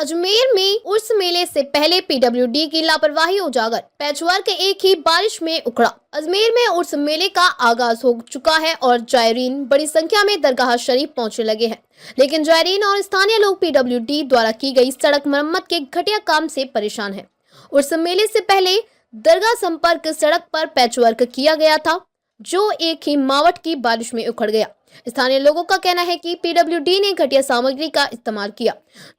अजमेर में उर्स मेले से पहले पीडब्ल्यूडी की लापरवाही उजागर। पैचवर्क एक ही बारिश में उखड़ा। अजमेर में उर्स मेले का आगाज हो चुका है और जायरीन बड़ी संख्या में दरगाह शरीफ पहुंचने लगे हैं, लेकिन जायरीन और स्थानीय लोग पीडब्ल्यूडी द्वारा की गई सड़क मरम्मत के घटिया काम से परेशान हैं। उर्स मेले से पहले दरगाह संपर्क सड़क पर पैचवर्क किया गया था, जो एक ही मावट की बारिश में उखड़ गया। स्थानीय लोगों का कहना है कि पीडब्ल्यूडी ने घटिया सामग्री का इस्तेमाल किया,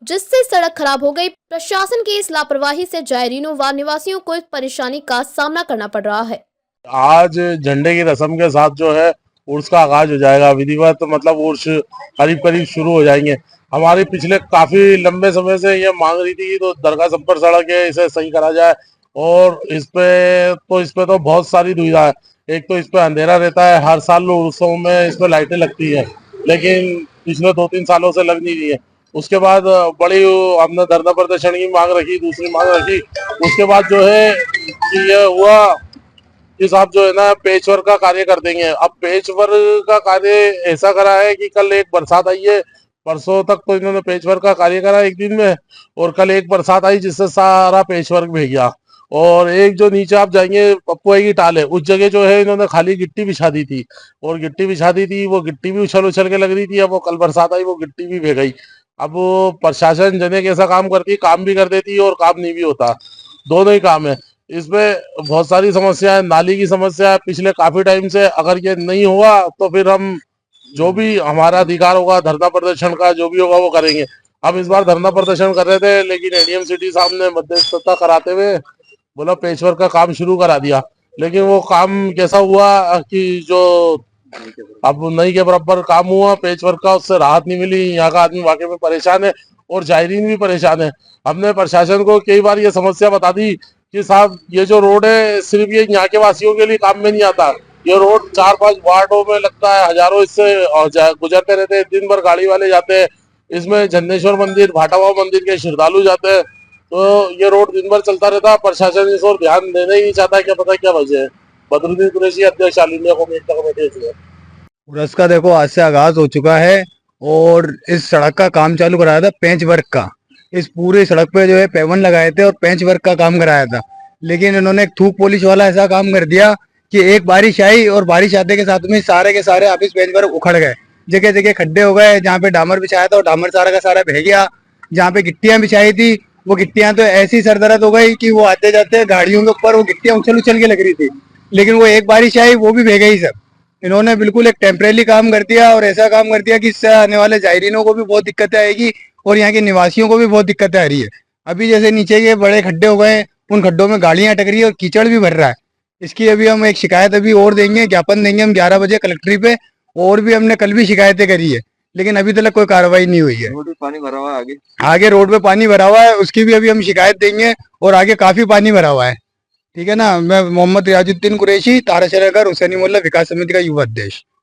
जिससे सड़क खराब हो गई। प्रशासन की इस लापरवाही से जायरीनों व निवासियों को इस परेशानी का सामना करना पड़ रहा है। आज झंडे की रस्म के साथ जो है उर्स का आगाज हो जाएगा। विधिवत मतलब उर्स करीब करीब शुरू हो जाएंगे। हमारी पिछले काफी लंबे समय से ये मांग रही थी तो दरगाह संपर्क सड़क है, इसे सही करा जाए। और इस पे तो बहुत सारी दुविधा है। एक तो इस पे अंधेरा रहता है, हर साल उत्सव में इस पे लाइटें लगती है, लेकिन पिछले 2-3 सालों से लग नहीं रही है। उसके बाद बड़ी हमने धरना प्रदर्शन की मांग रखी, दूसरी मांग रखी। उसके बाद जो है कि ये हुआ कि साहब जो है ना पेचवर्क का कार्य कर देंगे। अब पेचवर्क का कार्य ऐसा करा है कि कल एक बरसात आई है, परसों तक तो इन्होंने पेचवर्क का कार्य करा एक दिन में, और कल एक बरसात आई जिससे सारा पेचवर्क भीग गया। और एक जो नीचे आप जाएंगे पप्पुआई की टाल है, उस जगह जो है इन्होंने खाली गिट्टी बिछा दी थी, और गिट्टी बिछा दी थी, वो गिट्टी भी उछल उछल के लग रही थी। अब वो कल बरसात आई, वो गिट्टी भी भीग गई। अब वो प्रशासन जने कैसा काम करती, काम भी कर देती और काम नहीं भी होता, दोनों ही काम है। इसमें बहुत सारी समस्या है, नाली की समस्या है पिछले काफी टाइम से। अगर ये नहीं हुआ तो फिर हम जो भी हमारा अधिकार होगा धरना प्रदर्शन का जो भी होगा वो करेंगे। हम इस बार धरना प्रदर्शन कर रहे थे, लेकिन एडीएम सिटी साहब ने मध्यस्थता कराते हुए बोला पेचवर्क का काम शुरू करा दिया। लेकिन वो काम कैसा हुआ कि जो अब नहीं के बराबर काम हुआ पेचवर्क का, उससे राहत नहीं मिली। यहाँ का आदमी वाकई में परेशान है और जायरीन भी परेशान है। हमने प्रशासन को कई बार ये समस्या बता दी कि साहब ये जो रोड है सिर्फ ये यहाँ के वासियों के लिए काम में नहीं आता। ये रोड 4-5 वार्डों में लगता है, हजारों इससे गुजरते रहते हैं, दिन भर गाड़ी वाले जाते हैं। इसमें झंडेश्वर मंदिर, भाटावा मंदिर के श्रद्धालु जाते हैं, तो ये रोड दिन भर चलता रहता है। प्रशासन इस ओर ध्यान देना ही नहीं चाहता, क्या पता क्या वजह है। बदरुद्दीन कुरैशी, अध्यक्ष ऑल इंडिया कमेटी। उर्स का देखो आज से आगाज हो चुका है और इस सड़क का काम चालू कराया था पेंच वर्क का। इस पूरी सड़क पे जो है पेवन लगाए थे और पेंच वर्क का काम कराया था, लेकिन इन्होंने एक थूक पॉलिश वाला ऐसा काम कर दिया कि एक बारिश आई और बारिश आते के साथ में सारे के सारे ऑफिस पेंच वर्क उखड़ गए। जगह जगह खड्डे हो गए। जहाँ पे डामर बिछाया था और डामर सारा का सारा बह गया। जहाँ पे गिट्टियां बिछाई थी वो गिट्टियां तो ऐसी सरदर्द हो गई कि वो आते जाते गाड़ियों के ऊपर वो गिट्टियां उछल उछल के लग रही थी, लेकिन वो एक बारिश आई वो भी बह गई सब। इन्होंने बिल्कुल एक टेम्परेरी काम कर दिया और ऐसा काम कर दिया कि इससे आने वाले जायरीनों को भी बहुत दिक्कतें आएगी और यहाँ के निवासियों को भी बहुत दिक्कतें आ रही है। अभी जैसे नीचे के बड़े खड्डे हो गए, उन खड्डों में गाड़ियां अटक रही है और कीचड़ भी भर रहा है। इसकी अभी हम एक शिकायत अभी और देंगे, ज्ञापन देंगे हम 11 बजे कलेक्ट्री पे। और भी हमने कल भी शिकायतें करी है, लेकिन अभी तक कोई कार्रवाई नहीं हुई है। रोड पे पानी भरा हुआ है, आगे रोड पे पानी भरा हुआ है, उसकी भी अभी हम शिकायत देंगे। और आगे काफी पानी भरा हुआ है। ठीक है ना। मैं मोहम्मद रियाजुद्दीन कुरैशी, ताराशहर नगर, हुसैनी मोहल्ला विकास समिति का युवा अध्यक्ष।